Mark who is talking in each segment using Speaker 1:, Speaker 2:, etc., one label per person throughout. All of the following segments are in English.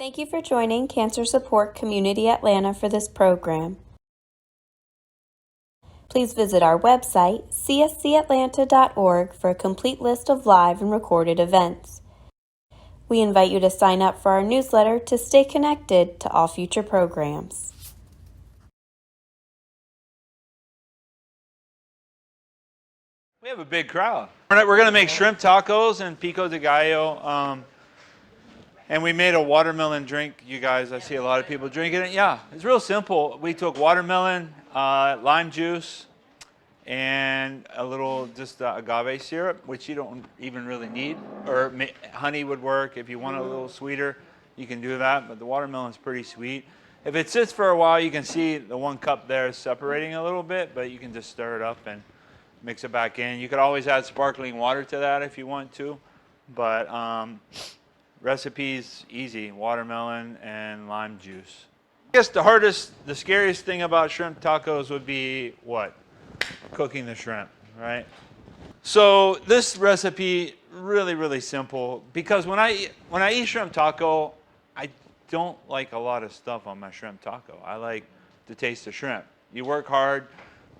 Speaker 1: Thank you for joining Cancer Support Community Atlanta for this program. Please visit our website, cscatlanta.org, for a complete list of live and recorded events. We invite you to sign up for our newsletter to stay connected to all future programs.
Speaker 2: We have a big crowd. We're going to make shrimp tacos and pico de gallo. And we made a watermelon drink, you guys. I see a lot of people drinking it. Yeah, it's real simple. We took watermelon, lime juice, and a little just agave syrup, which you don't even really need. Or honey would work. If you want it a little sweeter, you can do that. But the watermelon's pretty sweet. If it sits for a while, you can see the 1 cup there is separating a little bit, but you can just stir it up and mix it back in. You could always add sparkling water to that if you want to. But recipe's easy, watermelon and lime juice. I guess the scariest thing about shrimp tacos would be what? Cooking the shrimp, right? So this recipe, really, really simple, because when I eat shrimp taco, I don't like a lot of stuff on my shrimp taco. I like to taste the shrimp. You work hard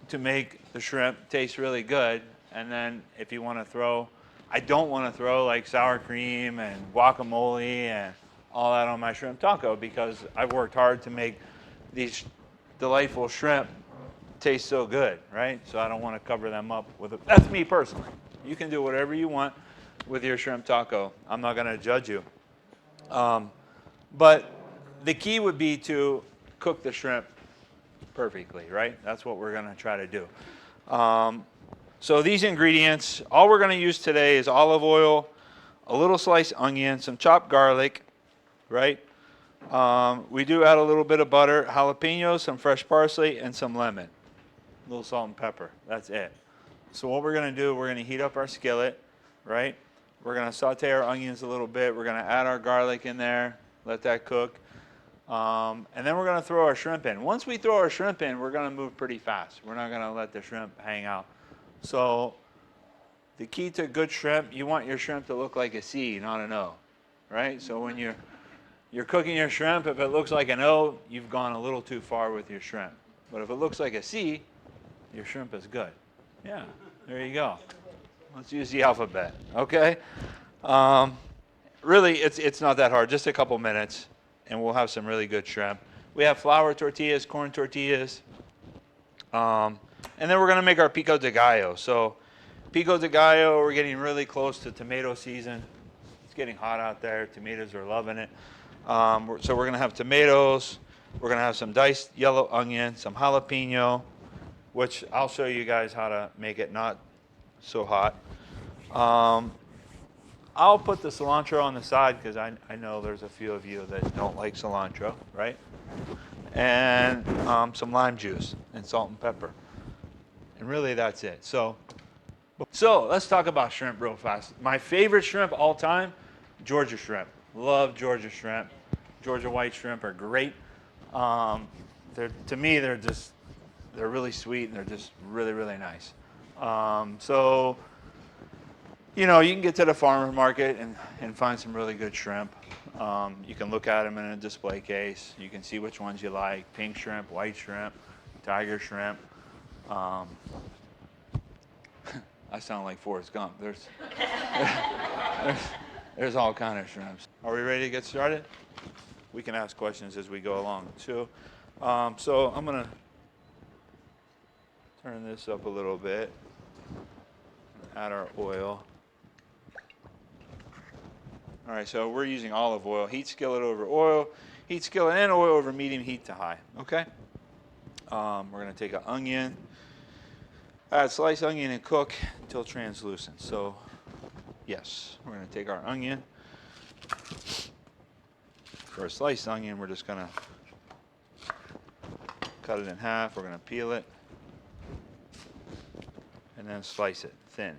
Speaker 2: to make the shrimp taste really good, and then if you want to throw, I don't want to throw like sour cream and guacamole and all that on my shrimp taco, because I've worked hard to make these delightful shrimp taste so good, right? So I don't want to cover them up with it. That's me personally. You can do whatever you want with your shrimp taco. I'm not going to judge you. But the key would be to cook the shrimp perfectly, right? That's what we're going to try to do. So these ingredients, all we're going to use today is olive oil, a little sliced onion, some chopped garlic, right? We do add a little bit of butter, jalapenos, some fresh parsley, and some lemon. A little salt and pepper. That's it. So what we're going to do, we're going to heat up our skillet, right? We're going to saute our onions a little bit. We're going to add our garlic in there, let that cook. And then we're going to throw our shrimp in. Once we throw our shrimp in, we're going to move pretty fast. We're not going to let the shrimp hang out. So the key to good shrimp, you want your shrimp to look like a C, not an O, right? So when you're cooking your shrimp, if it looks like an O, you've gone a little too far with your shrimp. But if it looks like a C, your shrimp is good. Yeah, there you go. Let's use the alphabet, okay? Really, it's not that hard, just a couple minutes, and we'll have some really good shrimp. We have flour tortillas, corn tortillas, and then we're going to make our pico de gallo. So pico de gallo, we're getting really close to tomato season. It's getting hot out there. Tomatoes are loving it. So we're going to have tomatoes. We're going to have some diced yellow onion, some jalapeno, which I'll show you guys how to make it not so hot. I'll put the cilantro on the side because I know there's a few of you that don't like cilantro, right? And some lime juice and salt and pepper. And really that's it. So let's talk about shrimp real fast. My favorite shrimp all time, Georgia shrimp. Love Georgia shrimp. Georgia white shrimp are great. To me, they're really sweet and they're just really, really nice. So, you know, you can get to the farmer's market and find some really good shrimp. You can look at them in a display case. You can see which ones you like. Pink shrimp, white shrimp, tiger shrimp. I sound like Forrest Gump. There's all kind of shrimps. Are we ready to get started? We can ask questions as we go along too. So I'm going to turn this up a little bit. Add our oil. All right, so we're using olive oil. Heat skillet over oil. Heat skillet and oil over medium heat to high. Okay? We're going to take an onion. Add sliced onion and cook until translucent. So, yes, we're going to take our onion. For a sliced onion, we're just going to cut it in half. We're going to peel it and then slice it thin.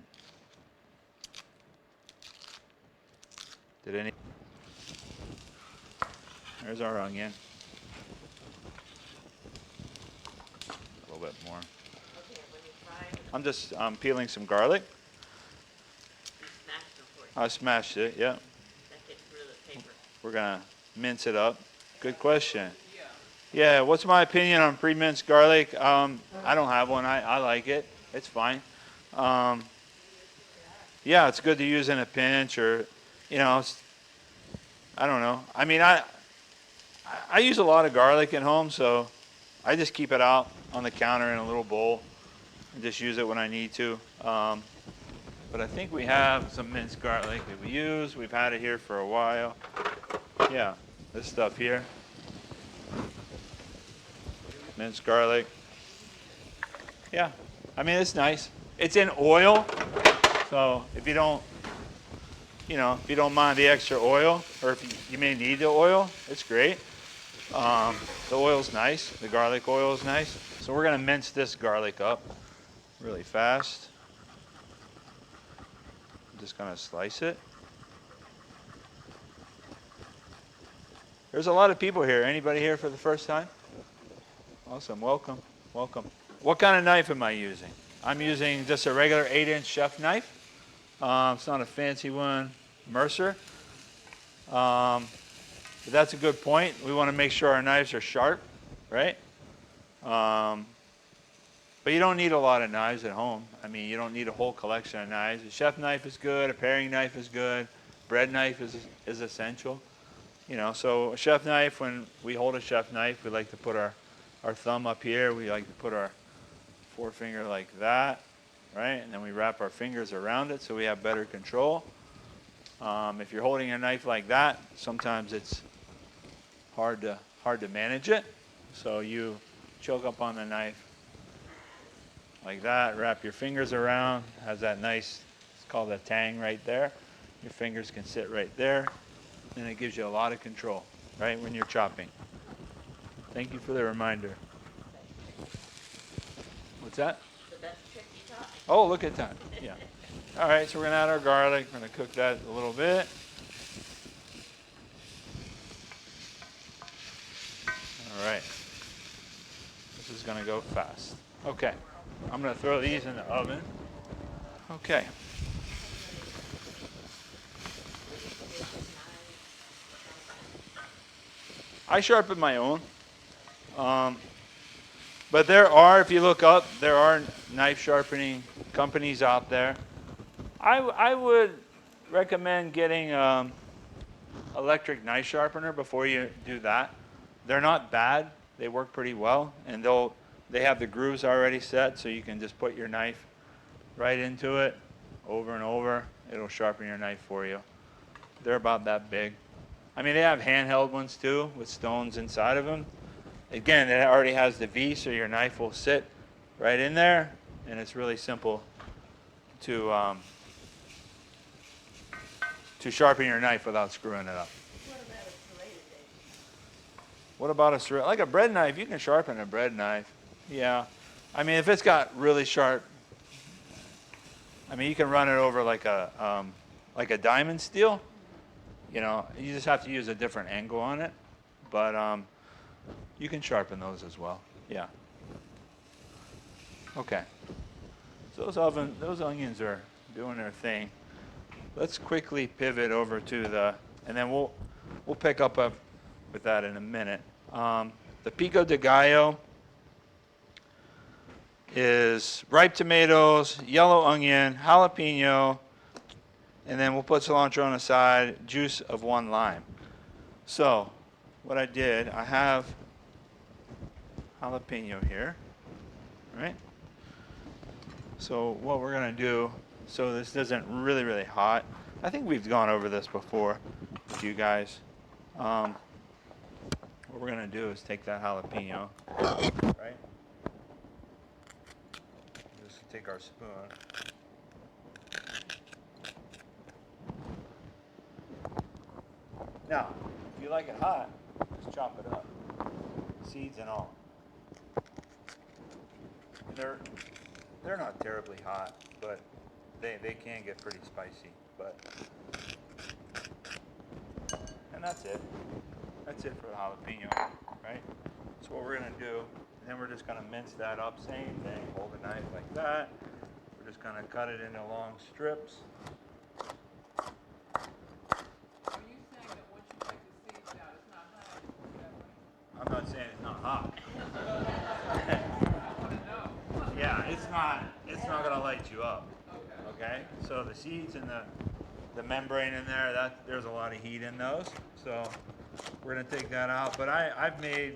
Speaker 2: There's our onion. A little bit more. I'm just peeling some garlic. I smashed it, yeah.
Speaker 3: That gets through the paper.
Speaker 2: We're gonna mince it up. Good question. Yeah, what's my opinion on pre-minced garlic? I don't have one. I like it. It's fine. Um, yeah, it's good to use in a pinch or, you know, I don't know. I mean, I use a lot of garlic at home, so I just keep it out on the counter in a little bowl and just use it when I need to. But I think we have some minced garlic that we use. We've had it here for a while. Yeah, this stuff here. Minced garlic. Yeah, I mean, it's nice. It's in oil, so if you don't, if you don't mind the extra oil, or if you may need the oil, it's great. The oil's nice. The garlic oil is nice. So we're gonna mince this garlic up really fast. I'm just gonna slice it. There's a lot of people here. Anybody here for the first time? Awesome. Welcome. Welcome. What kind of knife am I using? I'm using just a regular 8-inch chef knife. It's not a fancy one. Mercer. But that's a good point. We want to make sure our knives are sharp, right? But you don't need a lot of knives at home. I mean, you don't need a whole collection of knives. A chef knife is good. A paring knife is good. Bread knife is essential. So a chef knife, when we hold a chef knife, we like to put our thumb up here. We like to put our forefinger like that, right? And then we wrap our fingers around it so we have better control. If you're holding a knife like that, sometimes it's hard to manage it. So you choke up on the knife like that, wrap your fingers around, has that nice, it's called a tang right there. Your fingers can sit right there, and it gives you a lot of control, right, when you're chopping. Thank you for the reminder. What's that? Oh, look at that. Yeah. All right, so we're going to add our garlic. We're going to cook that a little bit. All right. This is going to go fast. Okay. I'm going to throw these in the oven. Okay. I sharpen my own. But there are, if you look up, there are knife sharpening companies out there. I would recommend getting electric knife sharpener before you do that. They're not bad. They work pretty well, and they have the grooves already set, so you can just put your knife right into it over and over. It'll sharpen your knife for you. They're about that big. I mean, they have handheld ones too with stones inside of them. Again, it already has the V, so your knife will sit right in there, and it's really simple to sharpen your knife without screwing it up. What about a serrated? Like a bread knife, you can sharpen a bread knife. Yeah. I mean, if it's got really sharp, I mean, you can run it over like a diamond steel. You just have to use a different angle on it. But you can sharpen those as well. Yeah. Okay. So those onions are doing their thing. Let's quickly pivot over to and then we'll pick up with that in a minute. The pico de gallo is ripe tomatoes, yellow onion, jalapeno, and then we'll put cilantro on the side, juice of 1 lime. So what I did, I have jalapeno here, right? So what we're going to do, so this isn't really, really hot. I think we've gone over this before with you guys. What we're going to do is take that jalapeno, right? Just take our spoon. Now, if you like it hot, just chop it up, seeds and all. And they're not terribly hot, but they can get pretty spicy. And that's it. That's it for the jalapeno, right? So what we're gonna do, and then we're just gonna mince that up. Same thing. Hold the knife like that. We're just gonna cut it into long strips.
Speaker 3: Are you saying that once you take the seeds out, it's
Speaker 2: hot. Yeah, it's not gonna light you up. Okay, so the seeds and the membrane in there, there's a lot of heat in those. So we're gonna take that out. But I've made,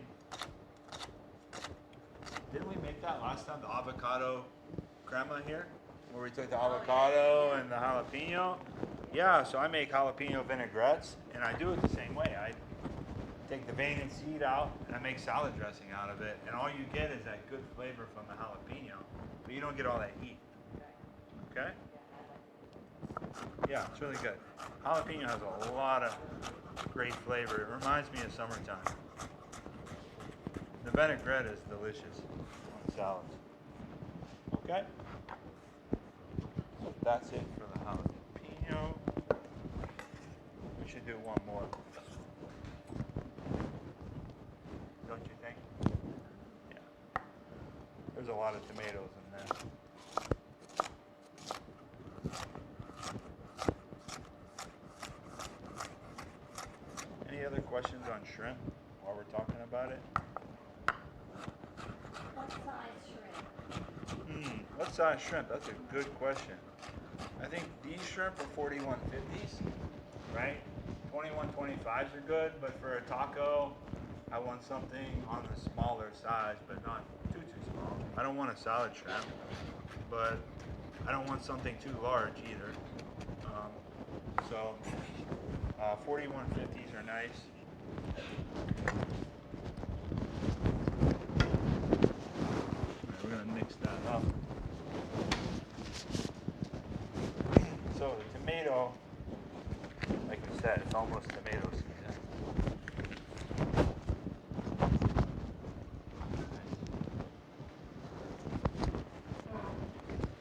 Speaker 2: didn't we make that last time, the avocado crema here? Where we took the avocado and the jalapeno. Yeah, so I make jalapeno vinaigrettes, and I do it the same way. I take the vein and seed out, and I make salad dressing out of it. And all you get is that good flavor from the jalapeno, but you don't get all that heat. Okay? Yeah, it's really good. Jalapeno has a lot of great flavor. It reminds me of summertime. The vinaigrette is delicious on salads. Okay? So that's it for the jalapeno. We should do one more. Don't you think? Yeah. There's a lot of tomatoes in there. Any other questions on shrimp while we're talking about it?
Speaker 3: What size shrimp?
Speaker 2: What size shrimp? That's a good question. I think these shrimp are 4150s, right? 2125s are good, but for a taco, I want something on the smaller size, but not too small. I don't want a salad shrimp, but I don't want something too large either. So 4150s are nice. Alright, we're gonna mix that up. So the tomato, like we said, it's almost tomato season.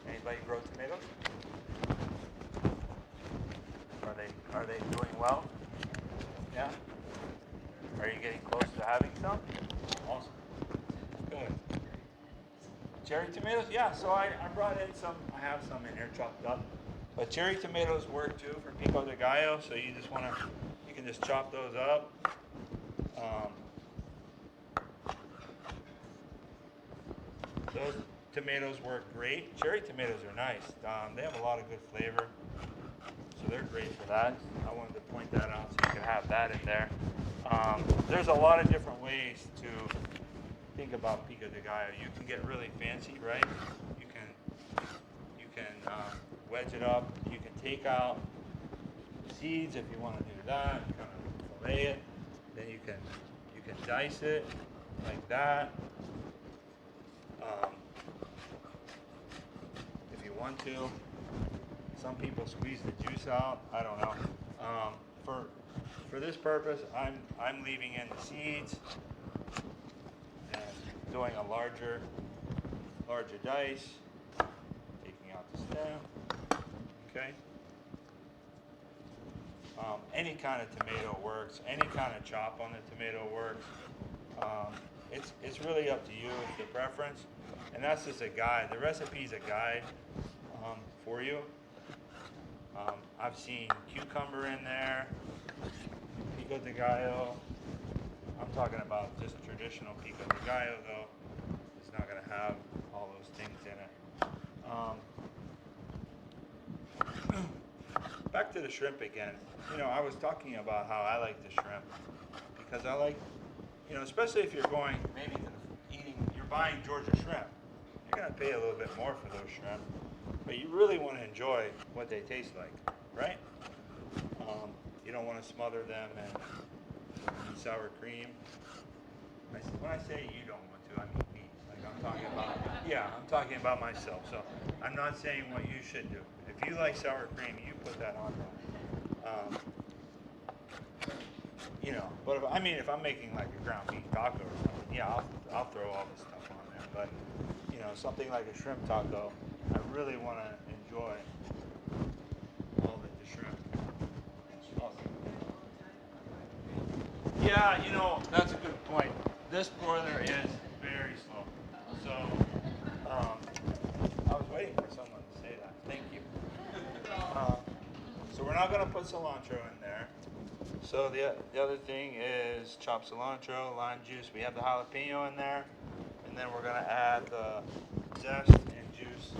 Speaker 2: Anybody grow tomatoes? Are they doing well? Yeah? Are you getting close to having some? Awesome. Good. Cherry tomatoes? Yeah, so I brought in some, I have some in here chopped up. But cherry tomatoes work too for pico de gallo, so you can just chop those up. Those tomatoes work great. Cherry tomatoes are nice. They have a lot of good flavor, so they're great for that. I wanted to point that out so you can have that in there. There's a lot of different ways to think about pico de gallo. You can get really fancy, right? You can wedge it up. You can take out the seeds if you want to do that. Kind of fillet it. Then you can dice it like that. If you want to. Some people squeeze the juice out. I don't know. For this purpose, I'm leaving in the seeds and doing a larger dice, taking out the stem. Okay. Any kind of tomato works. Any kind of chop on the tomato works. It's really up to you. It's your preference, and that's just a guide. The recipe's a guide for you. I've seen cucumber in there, pico de gallo. I'm talking about just traditional pico de gallo, though. It's not going to have all those things in it. Back to the shrimp again. I was talking about how I like the shrimp because I like, especially if you're going maybe you're buying Georgia shrimp. You're going to pay a little bit more for those shrimp, but you really want to enjoy what they taste like, right? You don't want to smother them in sour cream. When I say you don't want to, I mean me. Like I'm talking about myself. So I'm not saying what you should do. If you like sour cream, you put that on there. But if I'm making like a ground beef taco or something, yeah, I'll throw all this stuff on there. But something like a shrimp taco, I really want to enjoy all the shrimp. Awesome. Yeah, that's a good point. This broiler is very slow. So I was waiting for someone to say that. Thank you. So we're not going to put cilantro in there. So the other thing is chopped cilantro, lime juice. We have the jalapeno in there, and then we're gonna add the zest and juice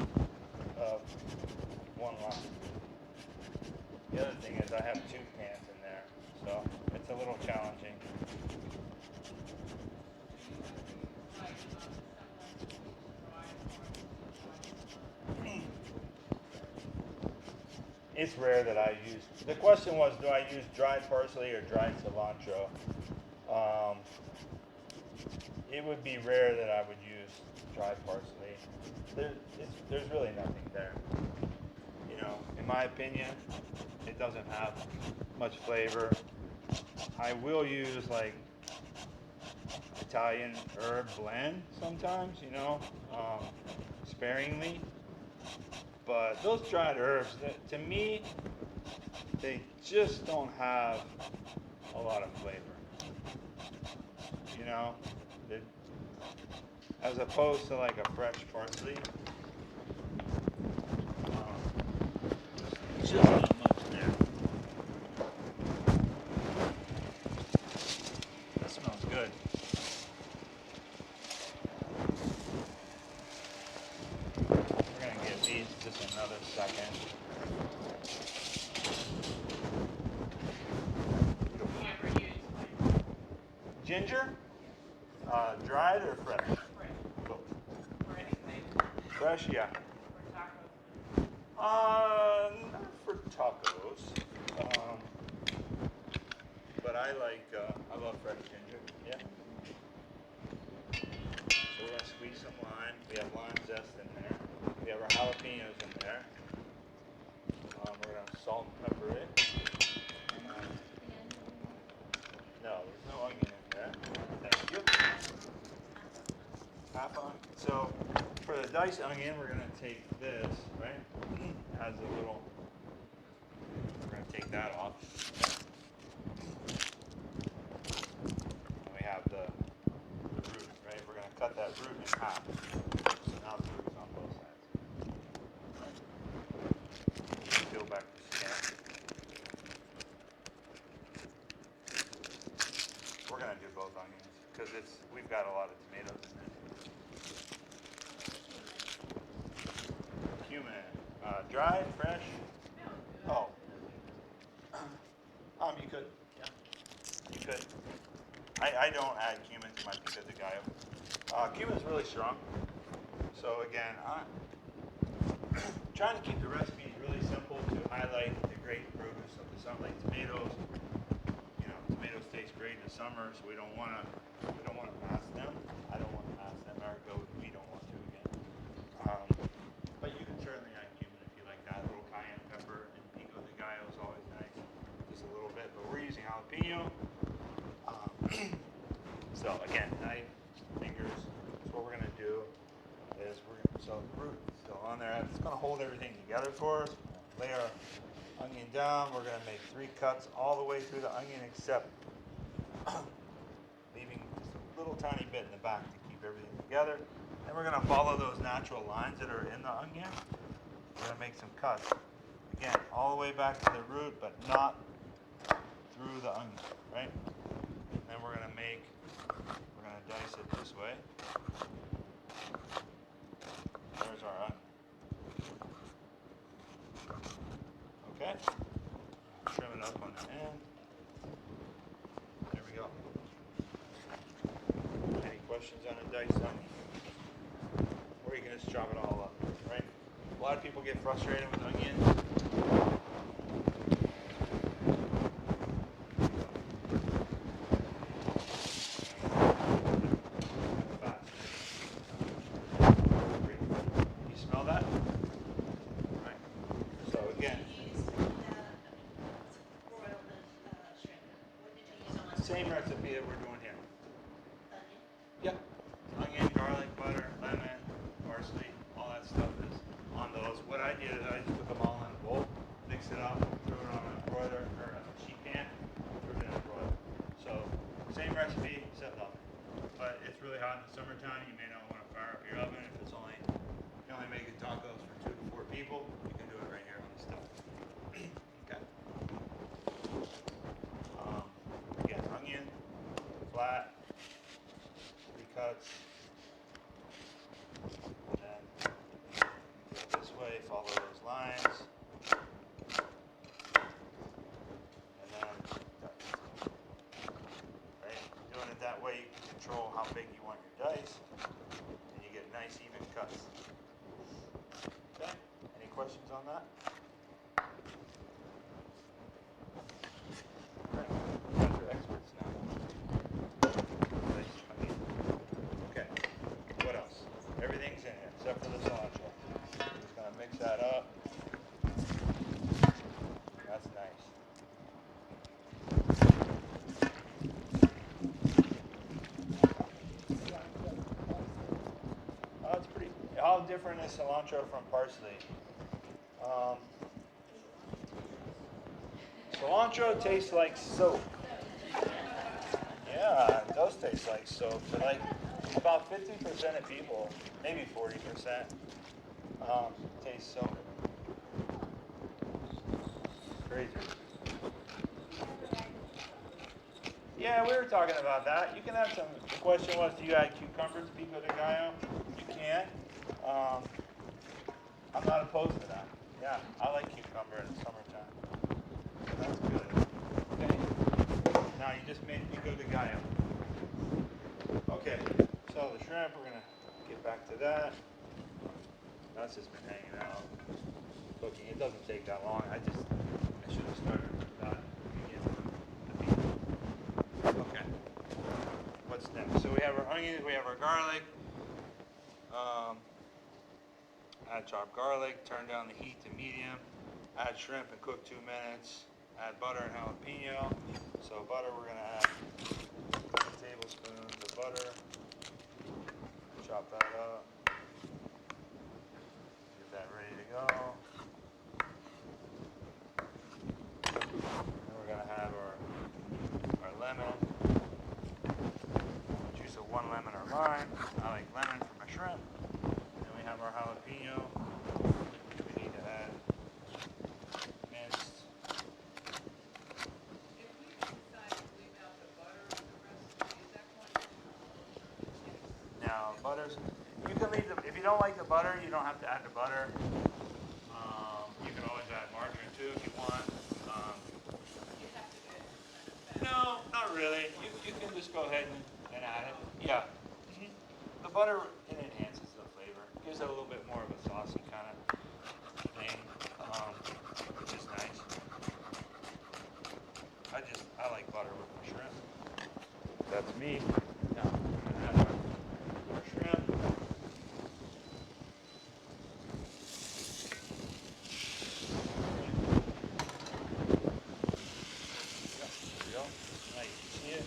Speaker 2: of 1 lime. The other thing is I have 2 cans in there, so it's a little challenging. It's rare that I use. The question was, do I use dried parsley or dried cilantro? It would be rare that I would use dried parsley. There's really nothing there. You know, in my opinion, it doesn't have much flavor. I will use like Italian herb blend sometimes, you know, sparingly. But those dried herbs, to me, they just don't have a lot of flavor. You know, It- as opposed to like a fresh parsley, just not much there. That smells good. We're gonna give these just another second. Ginger? Dried or fresh? Both. Fresh, yeah. Not for tacos. But I love fresh ginger. Yeah. So we're gonna squeeze some lime. We have lime zest in there. We have our jalapenos in there. We're gonna salt and pepper it. No, there's no onion in there. Thank you. Half onion. So for the diced onion, we're gonna take this, right? Has a little. We're gonna take that off. And we have the root, right? We're gonna cut that root in half. So now the root is on both sides. Peel back the skin. We're gonna do both onions because we've got a lot of tomatoes in there. Cumin, dried, fresh. Oh, you could. Yeah, you could. I don't add cumin to my pico de gallo. Cumin's really strong. So again, I'm trying to keep the recipes really simple to highlight the great produce of the summer, like tomatoes. You know, tomatoes taste great in the summer, so we don't want to pass them. I don't want to pass them. Ergo, we don't want to again. But you can certainly add cumin if you like that. A little cayenne pepper and pico de gallo is always nice, just a little bit. But we're using jalapeno. So again, knife, fingers. So what we're gonna do is so the root is still on there. It's gonna hold everything together for us. Lay our onion down. We're gonna make 3 cuts all the way through the onion, except leaving just a little tiny bit in the back to keep everything together. Then we're gonna follow those natural lines that are in the onion. We're gonna make some cuts. Again, all the way back to the root, but not through the onion, right? Then we're gonna dice it this way. There's our onion. Okay. Trim it up on the end. There we go. Any questions on a diced onion? Or you can just chop it all up, right? A lot of people get frustrated with onions. You smell that? Right. So again, same recipe that we're doing here. Yep. Onion, garlic, butter, lemon, parsley, all that stuff is on those. What I did is I just put them all in a bowl, mix it up, threw it on a broiler or a sheet pan, threw it in a broiler. So same recipe, except oven. But it's really hot in the summertime. You may not want to fire up your oven if it's only you're only making tacos for 2 to 4 people. You can do it right here on the stove. Okay. flat, 3 cuts. And then go this way, follow those lines. And then cut. Right? Doing it that way, you can control how big you want your dice, and you get nice even cuts. Okay? Any questions on that? Right. You guys are experts now. Okay. What else? Everything's in here except for the cilantro. Just gonna mix that up. That's nice. Oh, it's pretty. How different is cilantro from parsley? Cilantro tastes like soap. Yeah, it does taste like soap. But like about 50% of people, maybe 40%, taste soap. Crazy. Yeah, we were talking about that. You can have some. The question was, do you add cucumbers, pico de gallo? You can. I'm not opposed to that. Yeah, I like cucumber in the summertime. That's good. Okay. Now you just made pico de gallo. Okay. So the shrimp, we're gonna get back to that. That's just been hanging out, cooking. It doesn't take that long. I should have started with that. Okay. What's next? So we have our onions, we have our garlic. Add chopped garlic, turn down the heat to medium. Add shrimp and cook 2 minutes. Add butter and jalapeno. So butter, we're gonna add 2 tablespoons of butter. Chop that up. Get that ready to go. And we're gonna have our lemon. Juice of 1 lemon or lime. I like lemon for my shrimp. Then we have our jalapeno. We need to add minced. Now butters, you can leave the, if you don't like the butter, you don't have to add the butter. You can always add margarine too if you want. No, not really. You can just go ahead and add it. Yeah. The butter, it enhances the flavor. Gives it a little bit more of a saucy kind of thing, which is nice. I like butter with my shrimp. That's me. Now, I'm gonna add our shrimp. There we go. Now you can see it.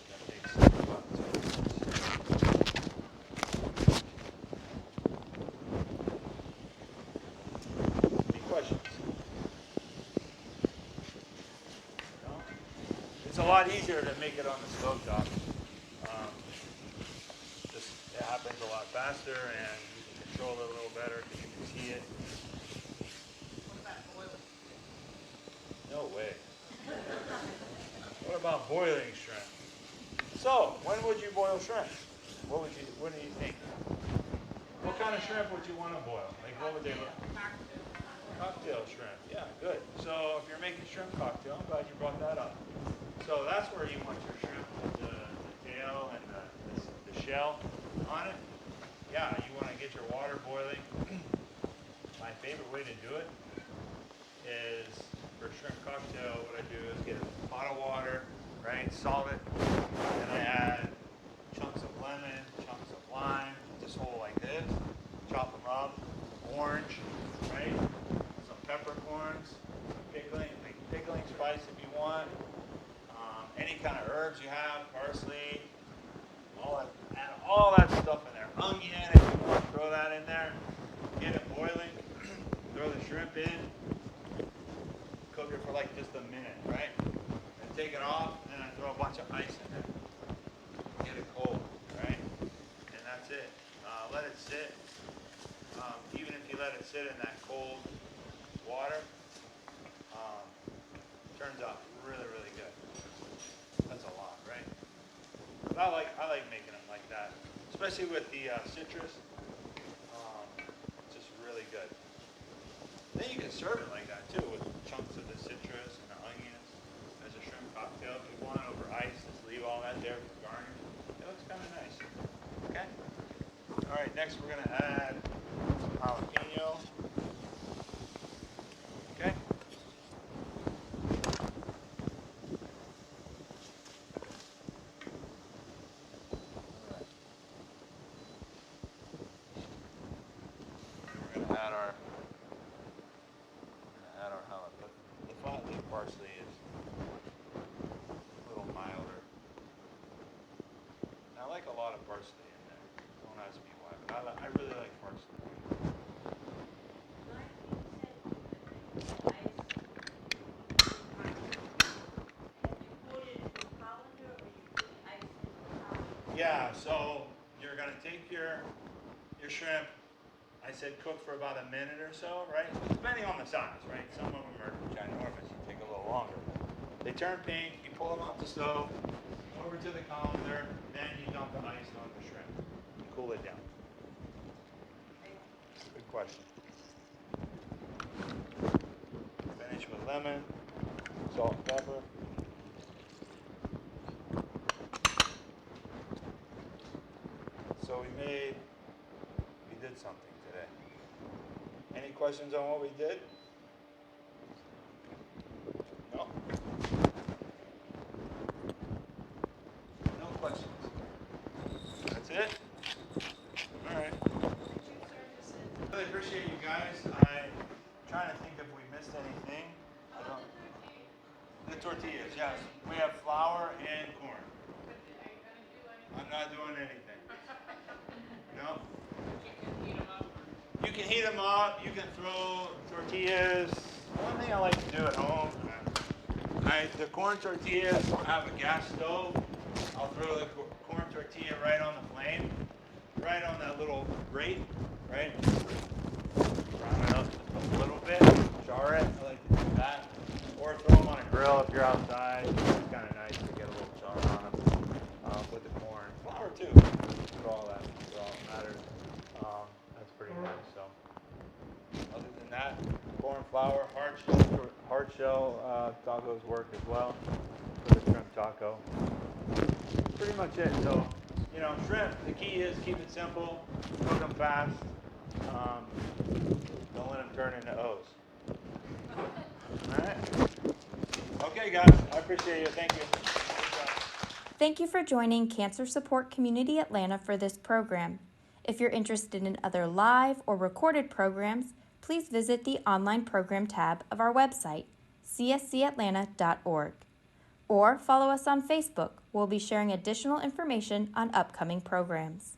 Speaker 2: That takes about 2 minutes. Any questions? No? It's a lot easier to make it on the stove top. It happens a lot faster and you can control it a little better because you can see it. No way. What about boiling shrimp? So, when would you boil shrimp? What do you think? What kind of shrimp would you want to boil? Like what would they look? Cocktail shrimp. Yeah, good. So if you're making shrimp cocktail, I'm glad you brought that up. So that's where you want your shrimp with the tail and the shell on it. Yeah, you want to get your water boiling. My favorite way to do it is for shrimp cocktail, what I do is get a pot of water, right, salt it, and I add chunks of lemon, chunks of lime, this whole like this, chop them up, orange, right, some peppercorns, pickling spice if you want, any kind of herbs you have, parsley, add all that stuff in there. Onion if you want, throw that in there, get it boiling, throw the shrimp in, cook it for like just a minute, right? Then take it off, and then I throw a bunch of ice in there. Get it cold, right? And that's it. Let it sit. Even if you let it sit in that cold water, turns out really, really good. That's a lot, right? But I like making them like that, especially with the citrus. It's just really good. Then you can serve it like that too, with chunks of the citrus and the onions as a shrimp cocktail. If you want it over ice, just leave all that there for garnish. It looks kind of nice. Okay. All right. Next, we're gonna add jalapeno. Okay. We're gonna add our jalapeno. The flat leaf parsley is a little milder. I like a lot of parsley in there. Don't ask me why, but I really like parsley. Yeah, so you're gonna take your shrimp. I said cook for about a minute or so, right? Depending on the size, right? Some of them are ginormous. You take a little longer. They turn pink. You pull them off the stove, over to the colander, then you dump the ice on the shrimp. You cool it down. Good question. Finish with lemon, salt, and pepper. So we did something today. Any questions on what we did? No? No questions. That's it? All right. Really appreciate you guys. I'm trying to think if we missed anything. I don't. The tortillas, yes. We have flour and corn. I'm not doing anything. No? You can heat them up. You can throw tortillas. One thing I like to do at home, the corn tortillas have a gas stove. I'll throw the corn tortilla right on the flame, right on that little grate, right? Brown it up a little bit, char it. I like to do that. Or throw them on a grill if you're outside. It's kind of nice to get a little char on them with the corn. Flour too. For all that matters. That's pretty nice. So, other than that, corn, flour, hard shell tacos work as well for the shrimp taco. Pretty much it. So, shrimp. The key is keep it simple, cook them fast. Don't let them turn into O's. All right. Okay, guys. I appreciate you. Thank you.
Speaker 1: Thank you for joining Cancer Support Community Atlanta for this program. If you're interested in other live or recorded programs, please visit the online program tab of our website, cscatlanta.org, or follow us on Facebook. We'll be sharing additional information on upcoming programs.